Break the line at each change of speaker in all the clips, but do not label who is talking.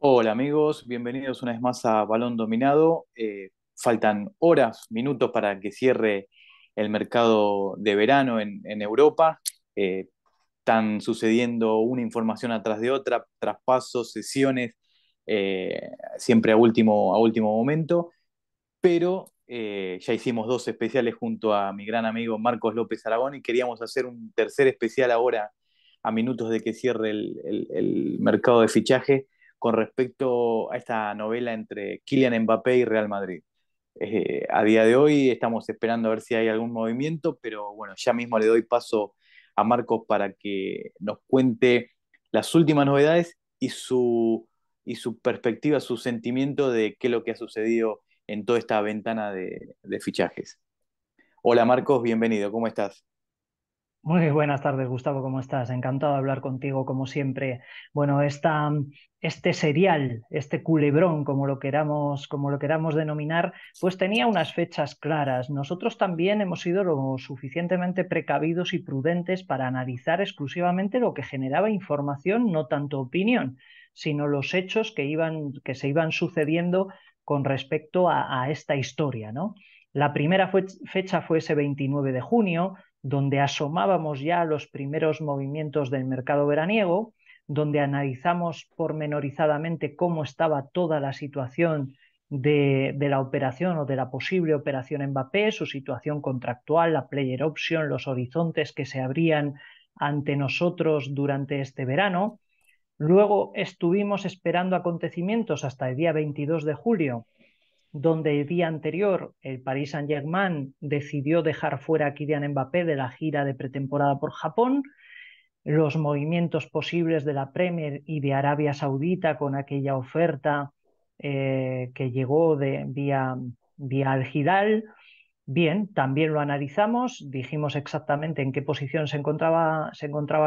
Hola amigos, bienvenidos una vez más a Balón Dominado. Faltan horas, minutos para que cierre el mercado de verano en Europa. Están sucediendo una información atrás de otra, traspasos, sesiones, siempre a último momento, pero ya hicimos dos especiales junto a mi gran amigo Marcos López Aragón y queríamos hacer un tercer especial ahora a minutos de que cierre el mercado de fichaje con respecto a esta novela entre Kylian Mbappé y Real Madrid. A día de hoy estamos esperando a ver si hay algún movimiento, pero bueno, ya mismo le doy paso a Marcos para que nos cuente las últimas novedades y su perspectiva, su sentimiento de qué es lo que ha sucedido en toda esta ventana de fichajes. Hola Marcos, bienvenido, ¿cómo estás?
Muy buenas tardes, Gustavo, ¿cómo estás? Encantado de hablar contigo, como siempre. Bueno, este serial, este culebrón, como lo queramos denominar, pues tenía unas fechas claras. Nosotros también hemos sido lo suficientemente precavidos y prudentes para analizar exclusivamente lo que generaba información, no tanto opinión, sino los hechos que se iban sucediendo con respecto a esta historia, ¿no? La primera fecha fue ese 29 de junio, donde asomábamos ya los primeros movimientos del mercado veraniego, donde analizamos pormenorizadamente cómo estaba toda la situación de la operación o de la posible operación Mbappé, su situación contractual, la player option, los horizontes que se abrían ante nosotros durante este verano. Luego estuvimos esperando acontecimientos hasta el día 22 de julio, donde el día anterior el Paris Saint-Germain decidió dejar fuera a Kylian Mbappé de la gira de pretemporada por Japón, los movimientos posibles de la Premier y de Arabia Saudita con aquella oferta que llegó vía Al Hilal. Bien, también lo analizamos, dijimos exactamente en qué posición se encontraba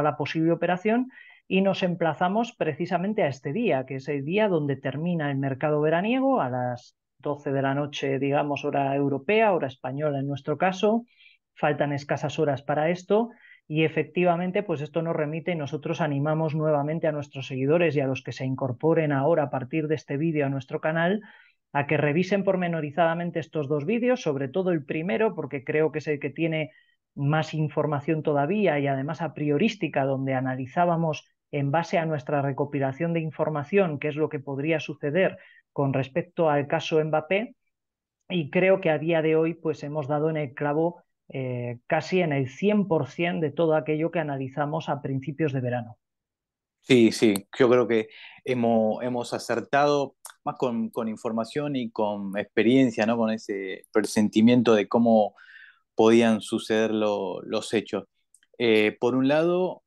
la posible operación y nos emplazamos precisamente a este día, que es el día donde termina el mercado veraniego a las 12 de la noche, digamos, hora europea, hora española en nuestro caso. Faltan escasas horas para esto y efectivamente, pues esto nos remite y nosotros animamos nuevamente a nuestros seguidores y a los que se incorporen ahora a partir de este vídeo a nuestro canal a que revisen pormenorizadamente estos dos vídeos, sobre todo el primero, porque creo que es el que tiene más información todavía y además a priorística, donde analizábamos en base a nuestra recopilación de información qué es lo que podría suceder con respecto al caso Mbappé. Y creo que a día de hoy pues hemos dado en el clavo casi en el 100% de todo aquello que analizamos a principios de verano.
Sí, sí, yo creo que hemos acertado más con información y con experiencia, ¿no? Con ese presentimiento de cómo podían suceder los hechos. Por un lado,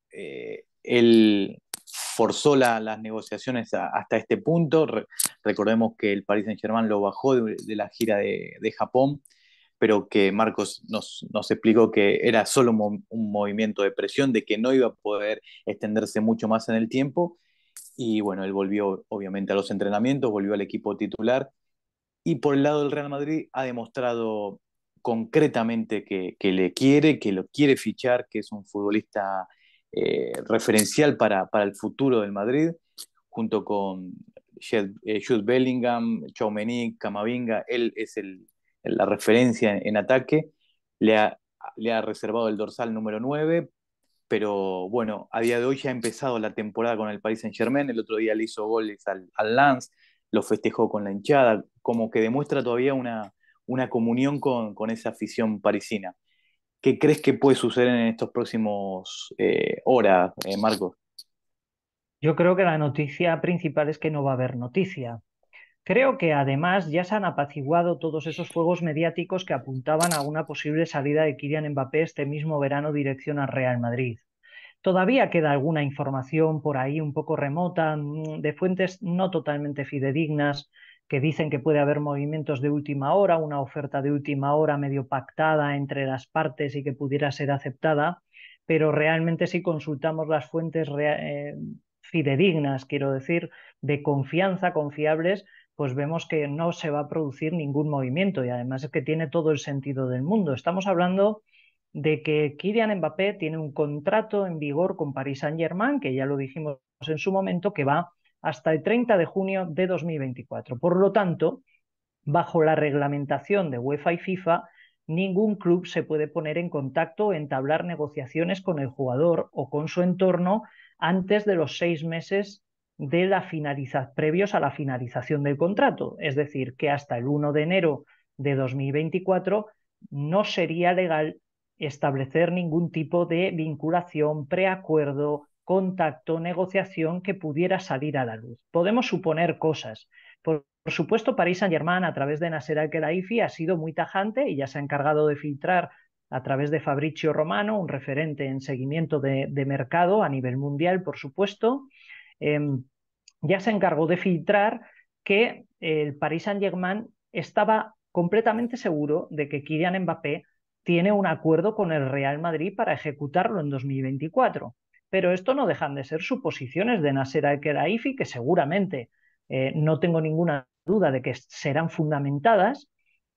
él forzó las negociaciones hasta este punto. Recordemos que el Paris Saint-Germain lo bajó de la gira de Japón, pero que Marcos nos explicó que era solo un movimiento de presión, de que no iba a poder extenderse mucho más en el tiempo. Y bueno, él volvió obviamente a los entrenamientos, volvió al equipo titular y por el lado del Real Madrid ha demostrado concretamente que le quiere, que lo quiere fichar, que es un futbolista referencial para el futuro del Madrid, junto con Jude Bellingham, Tchouaméni, Camavinga. Él es la referencia en ataque. Le ha, le ha reservado el dorsal número 9, pero bueno, a día de hoy ya ha empezado la temporada con el Paris Saint-Germain. El otro día le hizo goles al Lens, lo festejó con la hinchada, como que demuestra todavía una comunión con esa afición parisina. ¿Qué crees que puede suceder en estos próximos horas, Marcos?
Yo creo que la noticia principal es que no va a haber noticia. Creo que además ya se han apaciguado todos esos fuegos mediáticos que apuntaban a una posible salida de Kylian Mbappé este mismo verano dirección al Real Madrid. Todavía queda alguna información por ahí un poco remota, de fuentes no totalmente fidedignas, que dicen que puede haber movimientos de última hora, una oferta de última hora medio pactada entre las partes y que pudiera ser aceptada, pero realmente si consultamos las fuentes fidedignas, quiero decir, de confianza, confiables, pues vemos que no se va a producir ningún movimiento y además es que tiene todo el sentido del mundo. Estamos hablando de que Kylian Mbappé tiene un contrato en vigor con Paris Saint-Germain, que ya lo dijimos en su momento, que va hasta el 30 de junio de 2024. Por lo tanto, bajo la reglamentación de UEFA y FIFA, ningún club se puede poner en contacto o entablar negociaciones con el jugador o con su entorno antes de los 6 meses de previos a la finalización del contrato. Es decir, que hasta el 1 de enero de 2024 no sería legal establecer ningún tipo de vinculación, preacuerdo, contacto, negociación que pudiera salir a la luz. Podemos suponer cosas. Por supuesto, Paris Saint-Germain, a través de Nasser Al-Khelaifi, ha sido muy tajante y ya se ha encargado de filtrar a través de Fabrizio Romano, un referente en seguimiento de mercado a nivel mundial, por supuesto. Ya se encargó de filtrar que el Paris Saint-Germain estaba completamente seguro de que Kylian Mbappé tiene un acuerdo con el Real Madrid para ejecutarlo en 2024. Pero esto no dejan de ser suposiciones de Nasser Al-Khelaifi, que seguramente no tengo ninguna duda de que serán fundamentadas,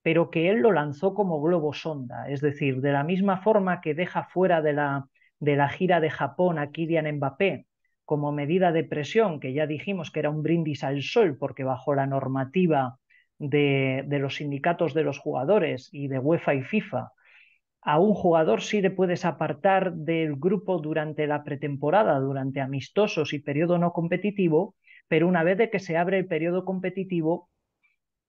pero que él lo lanzó como globo sonda. Es decir, de la misma forma que deja fuera de la gira de Japón a Kylian Mbappé como medida de presión, que ya dijimos que era un brindis al sol, porque bajo la normativa de los sindicatos de los jugadores y de UEFA y FIFA, a un jugador sí le puedes apartar del grupo durante la pretemporada, durante amistosos y periodo no competitivo, pero una vez de que se abre el periodo competitivo,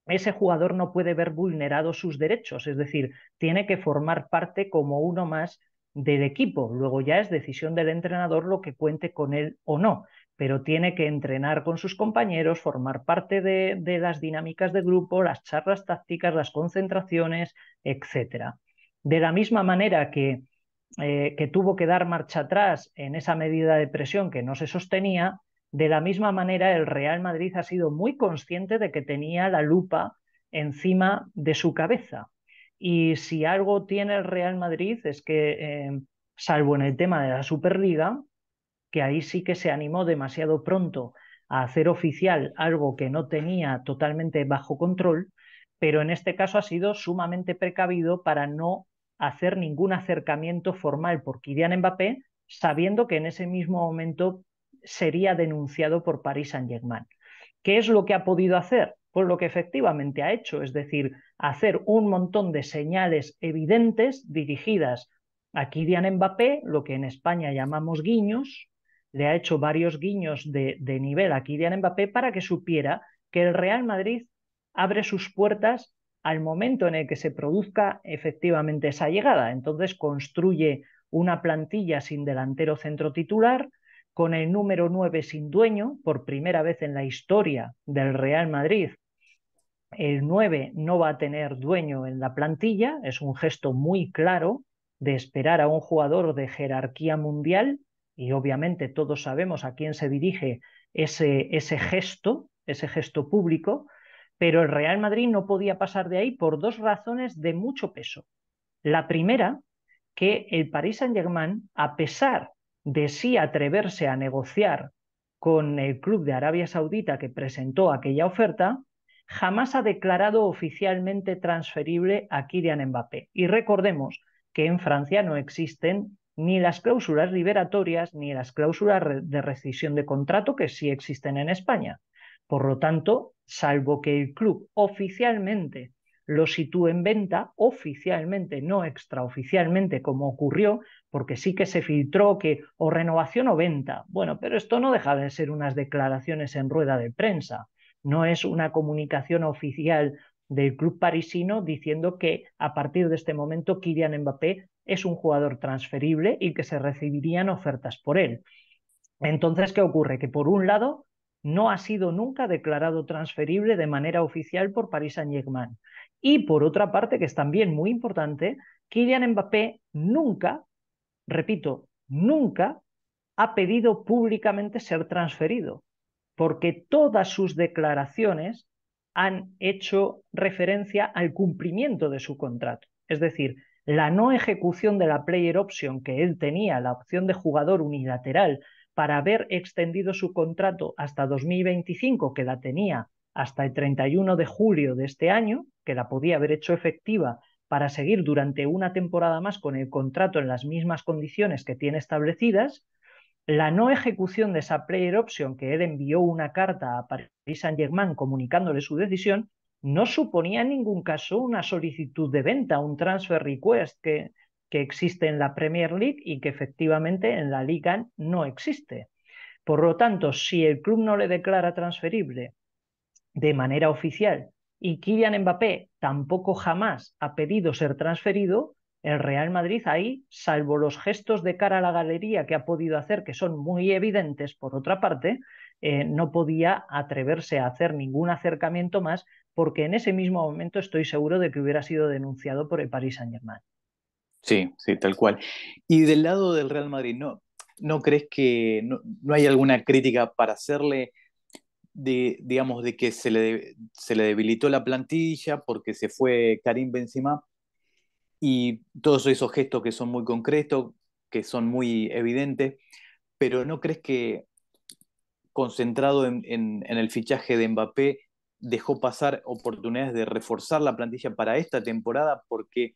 ese jugador no puede ver vulnerados sus derechos, es decir, tiene que formar parte como uno más del equipo. Luego ya es decisión del entrenador lo que cuente con él o no, pero tiene que entrenar con sus compañeros, formar parte de las dinámicas de grupo, las charlas tácticas, las concentraciones, etcétera. De la misma manera que tuvo que dar marcha atrás en esa medida de presión que no se sostenía, de la misma manera el Real Madrid ha sido muy consciente de que tenía la lupa encima de su cabeza. Y si algo tiene el Real Madrid es que, salvo en el tema de la Superliga, que ahí sí que se animó demasiado pronto a hacer oficial algo que no tenía totalmente bajo control, pero en este caso ha sido sumamente precavido para no hacer ningún acercamiento formal por Kylian Mbappé, sabiendo que en ese mismo momento sería denunciado por Paris Saint-Germain. ¿Qué es lo que ha podido hacer? Pues lo que efectivamente ha hecho, es decir, hacer un montón de señales evidentes dirigidas a Kylian Mbappé, lo que en España llamamos guiños. Le ha hecho varios guiños de nivel a Kylian Mbappé para que supiera que el Real Madrid abre sus puertas al momento en el que se produzca efectivamente esa llegada. Entonces construye una plantilla sin delantero centro titular, con el número 9 sin dueño, por primera vez en la historia del Real Madrid. El 9 no va a tener dueño en la plantilla, es un gesto muy claro de esperar a un jugador de jerarquía mundial, y obviamente todos sabemos a quién se dirige ese gesto público, pero el Real Madrid no podía pasar de ahí por dos razones de mucho peso. La primera, que el Paris Saint-Germain, a pesar de sí atreverse a negociar con el club de Arabia Saudita que presentó aquella oferta, jamás ha declarado oficialmente transferible a Kylian Mbappé. Y recordemos que en Francia no existen ni las cláusulas liberatorias ni las cláusulas de rescisión de contrato que sí existen en España. Por lo tanto, salvo que el club oficialmente lo sitúe en venta, oficialmente, no extraoficialmente, como ocurrió, porque sí que se filtró que o renovación o venta. Bueno, pero esto no deja de ser unas declaraciones en rueda de prensa, no es una comunicación oficial del club parisino diciendo que a partir de este momento Kylian Mbappé es un jugador transferible y que se recibirían ofertas por él. Entonces, ¿qué ocurre? Que por un lado no ha sido nunca declarado transferible de manera oficial por Paris Saint-Germain. Y por otra parte, que es también muy importante, Kylian Mbappé nunca, repito, nunca ha pedido públicamente ser transferido, porque todas sus declaraciones han hecho referencia al cumplimiento de su contrato. Es decir, la no ejecución de la player option que él tenía, la opción de jugador unilateral, para haber extendido su contrato hasta 2025, que la tenía hasta el 31 de julio de este año, que la podía haber hecho efectiva para seguir durante una temporada más con el contrato en las mismas condiciones que tiene establecidas, La no ejecución de esa player option, que él envió una carta a Paris Saint-Germain comunicándole su decisión, no suponía en ningún caso una solicitud de venta, un transfer request que existe en la Premier League y que efectivamente en la Liga no existe. Por lo tanto, si el club no le declara transferible de manera oficial y Kylian Mbappé tampoco jamás ha pedido ser transferido, el Real Madrid ahí, salvo los gestos de cara a la galería que ha podido hacer, que son muy evidentes por otra parte, no podía atreverse a hacer ningún acercamiento más porque en ese mismo momento estoy seguro de que hubiera sido denunciado por el Paris Saint-Germain.
Sí, sí, tal cual. Y del lado del Real Madrid, ¿no crees que no hay alguna crítica para hacerle digamos, de que se le debilitó la plantilla porque se fue Karim Benzema y todos esos gestos que son muy concretos, que son muy evidentes, pero ¿no crees que concentrado en el fichaje de Mbappé dejó pasar oportunidades de reforzar la plantilla para esta temporada? Porque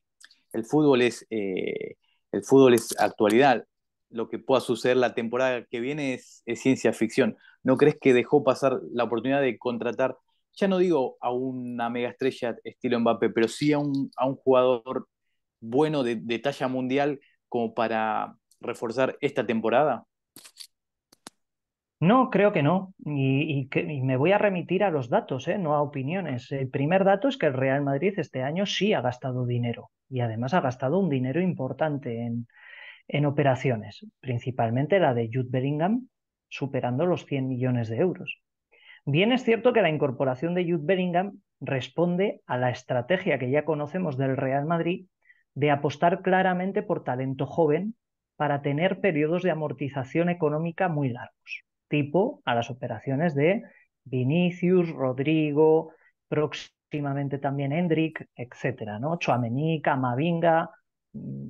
el fútbol el fútbol es actualidad. Lo que pueda suceder la temporada que viene es ciencia ficción. ¿No crees que dejó pasar la oportunidad de contratar, ya no digo a una mega estrella estilo Mbappé, pero sí a un jugador bueno de talla mundial como para reforzar esta temporada?
No, creo que no. Y me voy a remitir a los datos, no a opiniones. El primer dato es que el Real Madrid este año sí ha gastado dinero y además ha gastado un dinero importante en operaciones, principalmente la de Jude Bellingham, superando los 100 millones de euros. Bien es cierto que la incorporación de Jude Bellingham responde a la estrategia que ya conocemos del Real Madrid de apostar claramente por talento joven para tener periodos de amortización económica muy largos, tipo a las operaciones de Vinicius, Rodrigo, próximamente también Hendrik, etcétera, ¿no? Tchouaméni, Camavinga,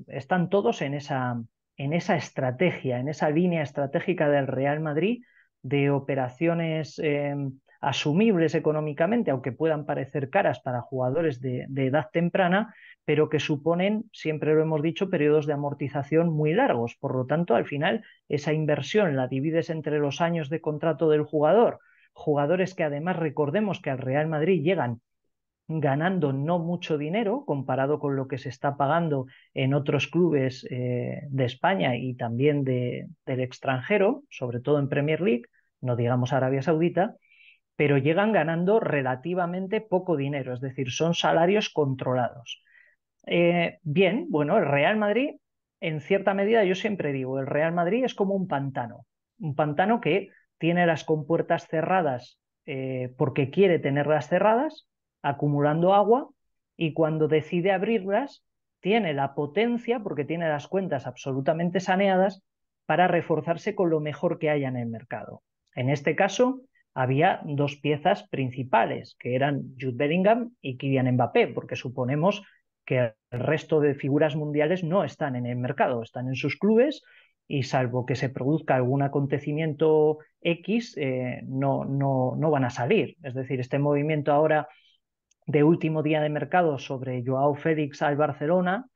están todos en esa estrategia, en esa línea estratégica del Real Madrid de operaciones asumibles económicamente, aunque puedan parecer caras para jugadores de edad temprana, pero que suponen, siempre lo hemos dicho, periodos de amortización muy largos. Por lo tanto, al final, esa inversión la divides entre los años de contrato del jugador, jugadores que además recordemos que al Real Madrid llegan ganando no mucho dinero comparado con lo que se está pagando en otros clubes de España y también del extranjero, sobre todo en Premier League, no digamos Arabia Saudita, pero llegan ganando relativamente poco dinero, es decir, son salarios controlados. Bien, bueno, el Real Madrid, en cierta medida, yo siempre digo, el Real Madrid es como un pantano que tiene las compuertas cerradas porque quiere tenerlas cerradas, acumulando agua, y cuando decide abrirlas, tiene la potencia, porque tiene las cuentas absolutamente saneadas, para reforzarse con lo mejor que haya en el mercado. En este caso, había dos piezas principales, que eran Jude Bellingham y Kylian Mbappé, porque suponemos que el resto de figuras mundiales no están en el mercado, están en sus clubes y salvo que se produzca algún acontecimiento X, no van a salir. Es decir, este movimiento ahora de último día de mercado sobre Joao Félix al Barcelona,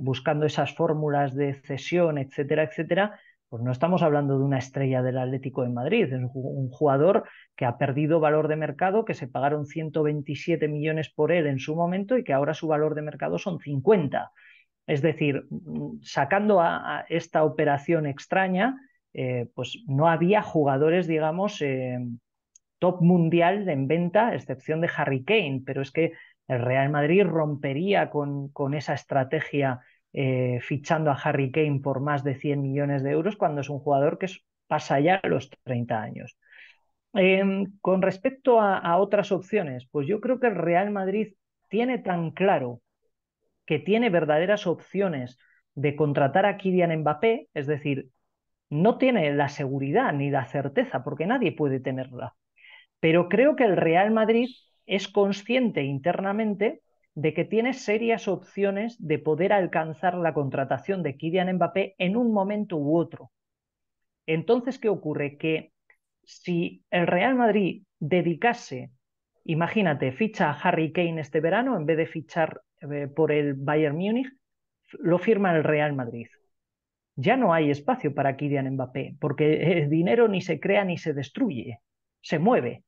buscando esas fórmulas de cesión, etcétera, etcétera, pues no estamos hablando de una estrella del Atlético de Madrid, es un jugador que ha perdido valor de mercado, que se pagaron 127 millones por él en su momento y que ahora su valor de mercado son 50. Es decir, sacando a esta operación extraña, pues no había jugadores, digamos, top mundial en venta, a excepción de Harry Kane, pero es que el Real Madrid rompería con esa estrategia fichando a Harry Kane por más de 100 millones de euros cuando es un jugador que pasa ya los 30 años. Con respecto a otras opciones, pues yo creo que el Real Madrid tiene tan claro que tiene verdaderas opciones de contratar a Kylian Mbappé, es decir, no tiene la seguridad ni la certeza, porque nadie puede tenerla, pero creo que el Real Madrid es consciente internamente de que tiene serias opciones de poder alcanzar la contratación de Kylian Mbappé en un momento u otro. Entonces, ¿qué ocurre? Que si el Real Madrid dedicase, imagínate, ficha a Harry Kane este verano en vez de fichar por el Bayern Múnich, lo firma el Real Madrid. ya no hay espacio para Kylian Mbappé, porque el dinero ni se crea ni se destruye, se mueve.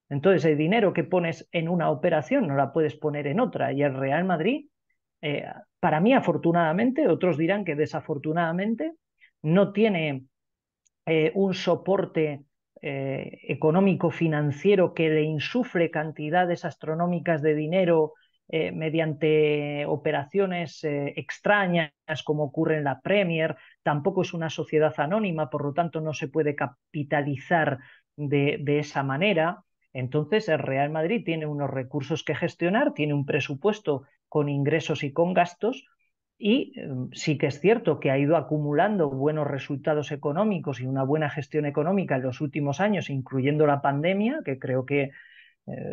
Entonces, el dinero que pones en una operación no la puedes poner en otra. Y el Real Madrid, para mí, afortunadamente, otros dirán que desafortunadamente, no tiene un soporte económico financiero que le insufle cantidades astronómicas de dinero mediante operaciones extrañas como ocurre en la Premier. Tampoco es una sociedad anónima, por lo tanto no se puede capitalizar de esa manera. Entonces el Real Madrid tiene unos recursos que gestionar, tiene un presupuesto con ingresos y con gastos, y sí que es cierto que ha ido acumulando buenos resultados económicos y una buena gestión económica en los últimos años, incluyendo la pandemia, que creo que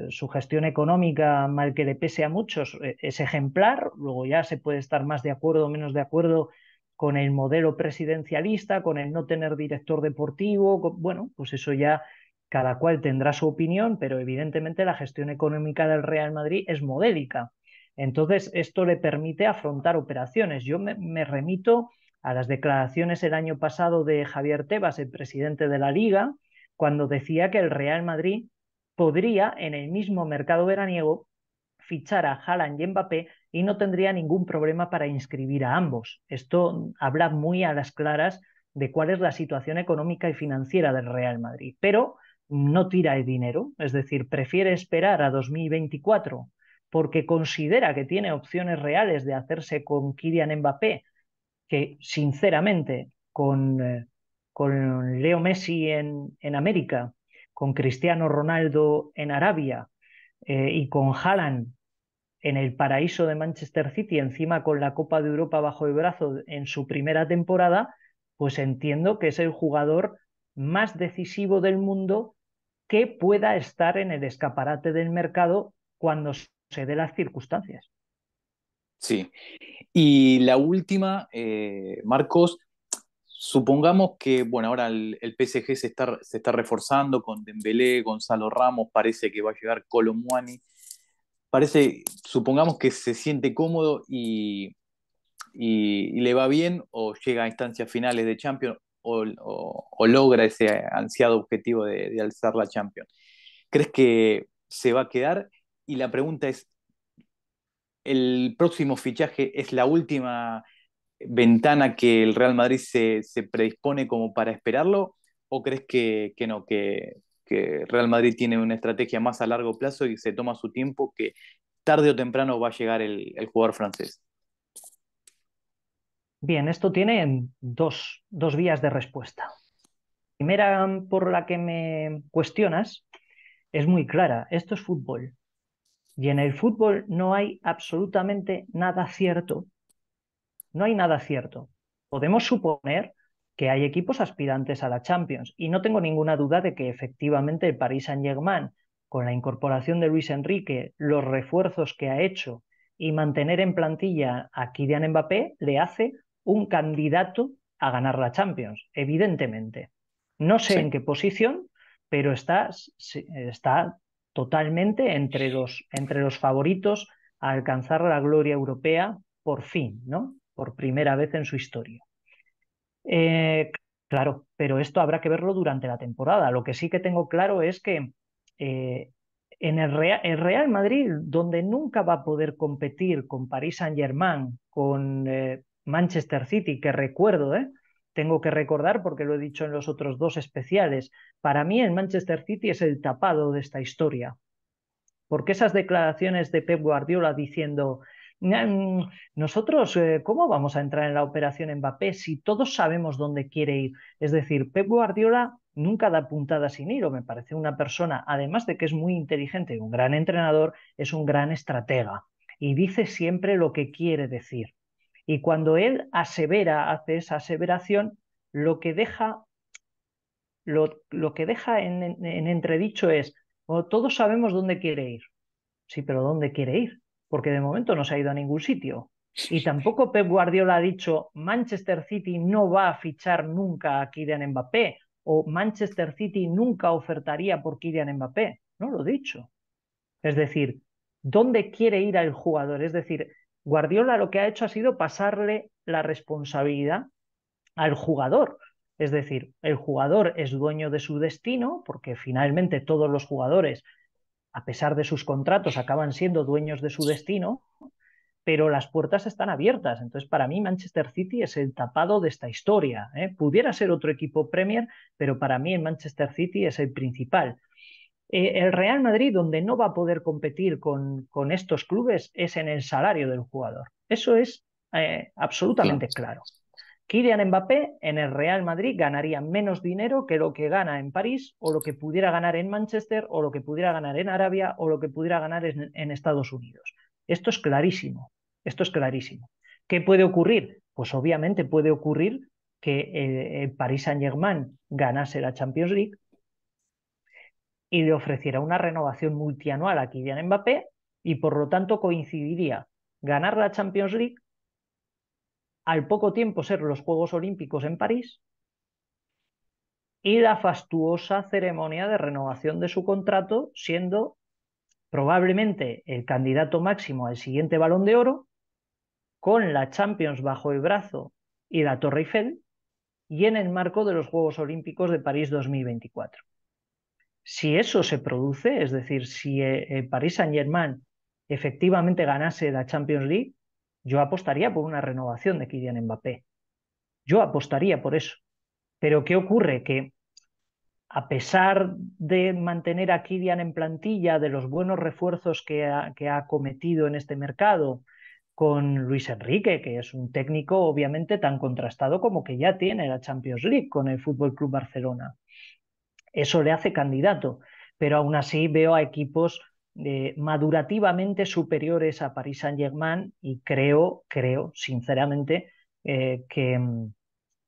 su gestión económica, mal que le pese a muchos, es ejemplar. Luego ya se puede estar más de acuerdo o menos de acuerdo con el modelo presidencialista, con el no tener director deportivo. Bueno, pues eso ya cada cual tendrá su opinión, pero evidentemente la gestión económica del Real Madrid es modélica. Entonces, esto le permite afrontar operaciones. Yo me remito a las declaraciones el año pasado de Javier Tebas, el presidente de la Liga, cuando decía que el Real Madrid podría en el mismo mercado veraniego fichar a Haaland y Mbappé y no tendría ningún problema para inscribir a ambos. Esto habla muy a las claras de cuál es la situación económica y financiera del Real Madrid, pero no tira el dinero, es decir, prefiere esperar a 2024 porque considera que tiene opciones reales de hacerse con Kylian Mbappé, que sinceramente con Leo Messi en América, con Cristiano Ronaldo en Arabia y con Haaland en el paraíso de Manchester City, encima con la Copa de Europa bajo el brazo en su primera temporada, pues entiendo que es el jugador más decisivo del mundo que pueda estar en el escaparate del mercado cuando se dé las circunstancias.
Sí. Y la última, Marcos, supongamos que, bueno, ahora el PSG se está reforzando con Dembélé, Gonzalo Ramos, parece que va a llegar Kolo Muani. Parece, supongamos que se siente cómodo y le va bien o llega a instancias finales de Champions o logra ese ansiado objetivo de alzar la Champions. ¿Crees que se va a quedar? Y la pregunta es, ¿el próximo fichaje es la última ventana que el Real Madrid se predispone como para esperarlo? ¿O crees que no, que Real Madrid tiene una estrategia más a largo plazo y se toma su tiempo, que tarde o temprano va a llegar el jugador francés?
Bien, esto tiene dos vías de respuesta. La primera por la que me cuestionas es muy clara. Esto es fútbol. Y en el fútbol no hay absolutamente nada cierto. No hay nada cierto. Podemos suponer que hay equipos aspirantes a la Champions y no tengo ninguna duda de que efectivamente el Paris Saint-Germain, con la incorporación de Luis Enrique, los refuerzos que ha hecho y mantener en plantilla a Kylian Mbappé, le hace un candidato a ganar la Champions, evidentemente. No sé en
Sí.
qué posición, pero está totalmente entre los favoritos a alcanzar la gloria europea por fin, ¿no? Por primera vez en su historia. Eh, claro, pero esto habrá que verlo durante la temporada. Lo que sí que tengo claro es que eh, en el Real Madrid, donde nunca va a poder competir con Paris Saint-Germain, con Manchester City, que recuerdo, tengo que recordar porque lo he dicho en los otros dos especiales, para mí el Manchester City es el tapado de esta historia. Porque esas declaraciones de Pep Guardiola diciendo, nosotros, ¿cómo vamos a entrar en la operación Mbappé si todos sabemos dónde quiere ir? Es decir, Pep Guardiola nunca da puntada sin hilo. Me parece una persona, además de que es muy inteligente y un gran entrenador, es un gran estratega y dice siempre lo que quiere decir. Y cuando él asevera, hace esa aseveración, lo que deja, lo que deja en entredicho es, oh, todos sabemos dónde quiere ir. Sí, pero ¿dónde quiere ir? Porque de momento no se ha ido a ningún sitio. Y tampoco Pep Guardiola ha dicho Manchester City no va a fichar nunca a Kylian Mbappé o Manchester City nunca ofertaría por Kylian Mbappé. No lo he dicho. Es decir, ¿dónde quiere ir el jugador? Es decir, Guardiola lo que ha hecho ha sido pasarle la responsabilidad al jugador. Es decir, el jugador es dueño de su destino, porque finalmente todos los jugadores, a pesar de sus contratos, acaban siendo dueños de su destino, pero las puertas están abiertas. Entonces, para mí, Manchester City es el tapado de esta historia, ¿eh? Pudiera ser otro equipo Premier, pero para mí el Manchester City es el principal. El Real Madrid, donde no va a poder competir con estos clubes, es en el salario del jugador. Eso es
Claro.
absolutamente claro. Kylian Mbappé en el Real Madrid ganaría menos dinero que lo que gana en París o lo que pudiera ganar en Manchester o lo que pudiera ganar en Arabia o lo que pudiera ganar en Estados Unidos. Esto es clarísimo, esto es clarísimo. ¿Qué puede ocurrir? Pues obviamente puede ocurrir que el Paris Saint-Germain ganase la Champions League y le ofreciera una renovación multianual a Kylian Mbappé y por lo tanto coincidiría ganar la Champions League, al poco tiempo ser los Juegos Olímpicos en París y la fastuosa ceremonia de renovación de su contrato, siendo probablemente el candidato máximo al siguiente Balón de Oro, con la Champions bajo el brazo y la Torre Eiffel, y en el marco de los Juegos Olímpicos de París 2024. Si eso se produce, es decir, si el Paris Saint-Germain efectivamente ganase la Champions League, yo apostaría por una renovación de Kylian Mbappé. Yo apostaría por eso. Pero ¿qué ocurre? Que a pesar de mantener a Kylian en plantilla, de los buenos refuerzos que ha cometido en este mercado, con Luis Enrique, que es un técnico obviamente tan contrastado como que ya tiene la Champions League con el Fútbol Club Barcelona. Eso le hace candidato, pero aún así veo a equipos madurativamente superiores a Paris Saint-Germain y creo sinceramente eh, que,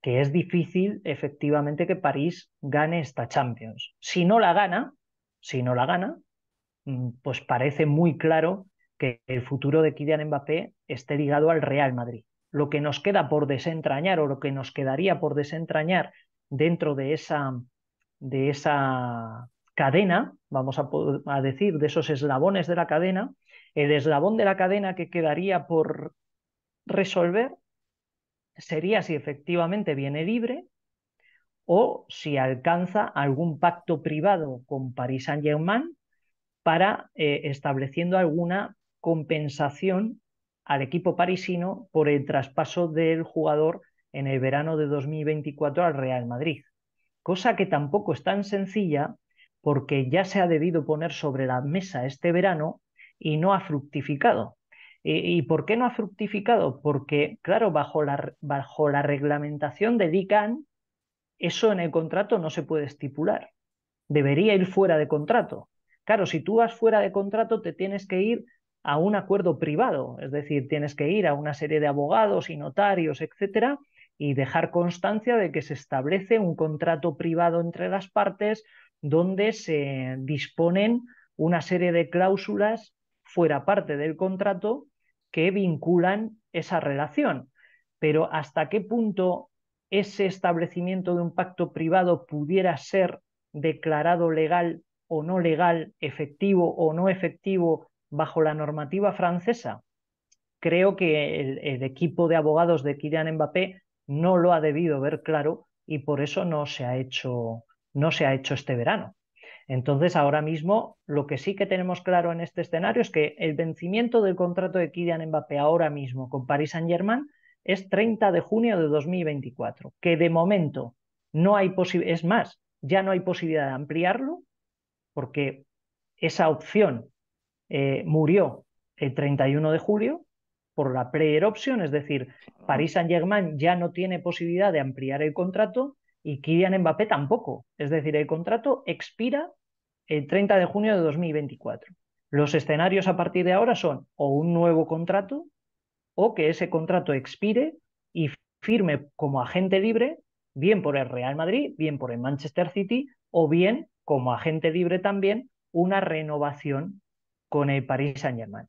que es difícil efectivamente que París gane esta Champions. Si no la gana, pues parece muy claro que el futuro de Kylian Mbappé esté ligado al Real Madrid. Lo que nos queda por desentrañar o lo que nos quedaría por desentrañar dentro de esa cadena, vamos a decir, de esos eslabones de la cadena, el eslabón de la cadena que quedaría por resolver sería si efectivamente viene libre o si alcanza algún pacto privado con Paris Saint-Germain para estableciendo alguna compensación al equipo parisino por el traspaso del jugador en el verano de 2024 al Real Madrid. Cosa que tampoco es tan sencilla porque ya se ha debido poner sobre la mesa este verano y no ha fructificado. ¿Y por qué no ha fructificado? Porque, claro, bajo la reglamentación de DICAN, eso en el contrato no se puede estipular. Debería ir fuera de contrato. Claro, si tú vas fuera de contrato, te tienes que ir a un acuerdo privado, es decir, tienes que ir a una serie de abogados y notarios, etcétera, y dejar constancia de que se establece un contrato privado entre las partes donde se disponen una serie de cláusulas fuera parte del contrato que vinculan esa relación. Pero ¿hasta qué punto ese establecimiento de un pacto privado pudiera ser declarado legal o no legal, efectivo o no efectivo bajo la normativa francesa? Creo que el equipo de abogados de Kylian Mbappé no lo ha debido ver claro y por eso no se ha hecho este verano. Entonces, ahora mismo, lo que sí que tenemos claro en este escenario es que el vencimiento del contrato de Kylian Mbappé ahora mismo con Paris Saint-Germain es 30 de junio de 2024, que de momento no hay posibilidad, es más, ya no hay posibilidad de ampliarlo porque esa opción murió el 31 de julio por la player option, es decir, Paris Saint-Germain ya no tiene posibilidad de ampliar el contrato y Kylian Mbappé tampoco. Es decir, el contrato expira el 30 de junio de 2024. Los escenarios a partir de ahora son o un nuevo contrato o que ese contrato expire y firme como agente libre, bien por el Real Madrid, bien por el Manchester City, o bien como agente libre también una renovación con el Paris Saint-Germain.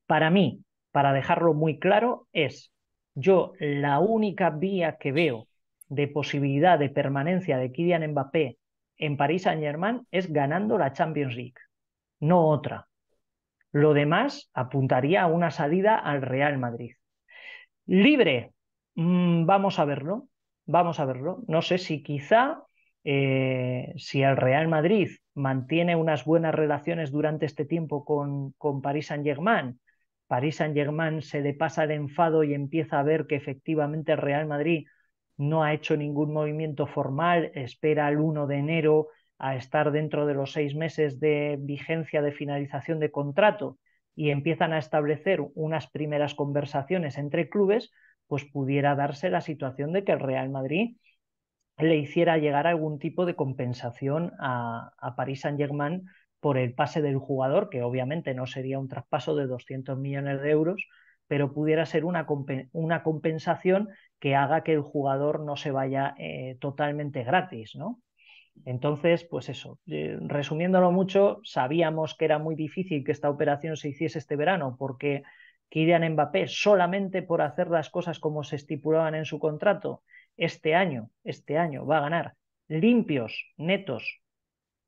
Para mí, para dejarlo muy claro, es yo la única vía que veo de posibilidad de permanencia de Kylian Mbappé en Paris Saint-Germain es ganando la Champions League, no otra. Lo demás apuntaría a una salida al Real Madrid. Libre, vamos a verlo. vamos a verlo. No sé si quizá si el Real Madrid mantiene unas buenas relaciones durante este tiempo con Paris Saint-Germain, Paris Saint-Germain se le pasa el enfado y empieza a ver que efectivamente el Real Madrid no ha hecho ningún movimiento formal, espera el 1 de enero a estar dentro de los 6 meses de vigencia de finalización de contrato y empiezan a establecer unas primeras conversaciones entre clubes, pues pudiera darse la situación de que el Real Madrid le hiciera llegar algún tipo de compensación a Paris Saint-Germain por el pase del jugador, que obviamente no sería un traspaso de 200 millones de euros, pero pudiera ser una compensación que haga que el jugador no se vaya totalmente gratis, ¿no? Entonces, pues eso, resumiéndolo mucho, sabíamos que era muy difícil que esta operación se hiciese este verano porque Kylian Mbappé, solamente por hacer las cosas como se estipulaban en su contrato, este año va a ganar limpios, netos,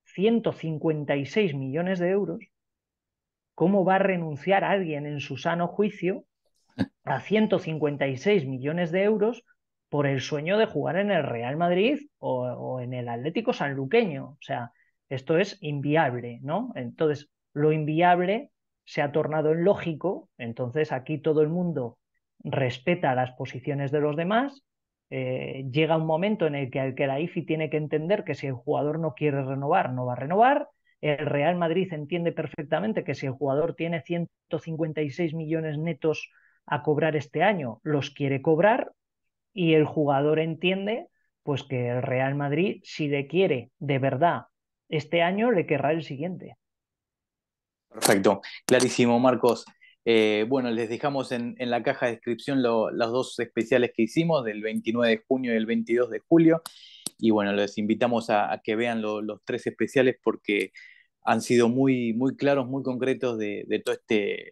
156 millones de euros. ¿Cómo va a renunciar alguien en su sano juicio a 156 millones de euros por el sueño de jugar en el Real Madrid o en el Atlético Sanluqueño? O sea, esto es inviable, ¿no? Entonces, lo inviable se ha tornado en lógico, entonces aquí todo el mundo respeta las posiciones de los demás. Llega un momento en el que el Khelaifi tiene que entender que si el jugador no quiere renovar, no va a renovar. El Real Madrid entiende perfectamente que si el jugador tiene 156 millones netos a cobrar este año, los quiere cobrar y el jugador entiende pues que el Real Madrid, si le quiere de verdad este año, le querrá el siguiente.
Perfecto, clarísimo, Marcos. Bueno, les dejamos en la caja de descripción los dos especiales que hicimos, del 29 de junio y el 22 de julio. Y bueno, les invitamos a que vean los tres especiales porque han sido muy, muy claros, muy concretos de toda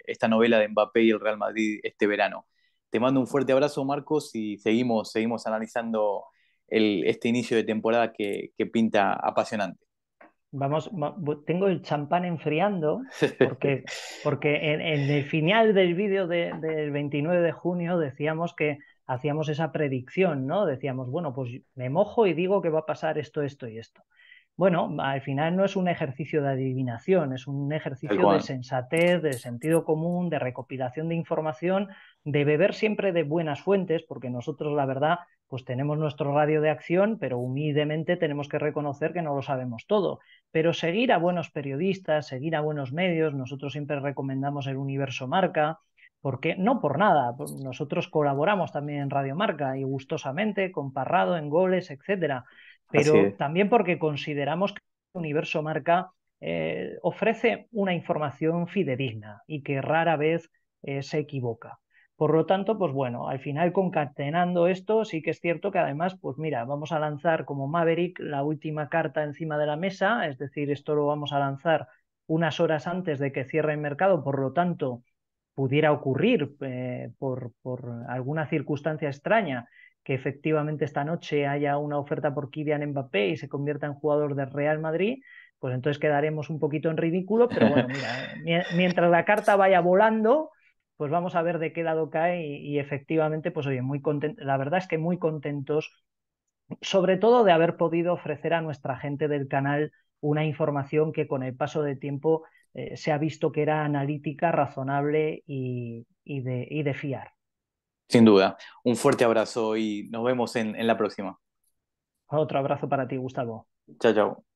esta novela de Mbappé y el Real Madrid este verano. Te mando un fuerte abrazo, Marcos, y seguimos analizando este inicio de temporada que pinta apasionante.
Vamos, tengo el champán enfriando porque en el final del vídeo del 29 de junio decíamos que hacíamos esa predicción, ¿no? Decíamos, bueno, pues me mojo y digo que va a pasar esto, esto y esto. Bueno, al final no es un ejercicio de adivinación, es un
Tal
ejercicio de
cual.
sensatez, de sentido común, de recopilación de información, de beber siempre de buenas fuentes, porque nosotros, la verdad, pues tenemos nuestro radio de acción, pero humildemente tenemos que reconocer que no lo sabemos todo. Pero seguir a buenos periodistas, seguir a buenos medios, nosotros siempre recomendamos el Universo Marca, porque no por nada, nosotros colaboramos también en Radio Marca y gustosamente, con Parrado en goles, etcétera,
Así
pero
es.
también porque consideramos que el Universo Marca ofrece una información fidedigna y que rara vez se equivoca. Por lo tanto, pues bueno, al final concatenando esto, sí que es cierto que además, pues mira, vamos a lanzar como Maverick la última carta encima de la mesa, es decir, esto lo vamos a lanzar unas horas antes de que cierre el mercado, por lo tanto, pudiera ocurrir por alguna circunstancia extraña que efectivamente esta noche haya una oferta por Kylian Mbappé y se convierta en jugador del Real Madrid, pues entonces quedaremos un poquito en ridículo, pero bueno, mira, mientras la carta vaya volando, pues vamos a ver de qué lado cae y efectivamente, pues oye, muy contento, la verdad es que muy contentos, sobre todo de haber podido ofrecer a nuestra gente del canal una información que con el paso del tiempo se ha visto que era analítica, razonable y de fiar.
Sin duda. Un fuerte abrazo y nos vemos en la próxima.
Otro abrazo para ti, Gustavo.
Chao, chao.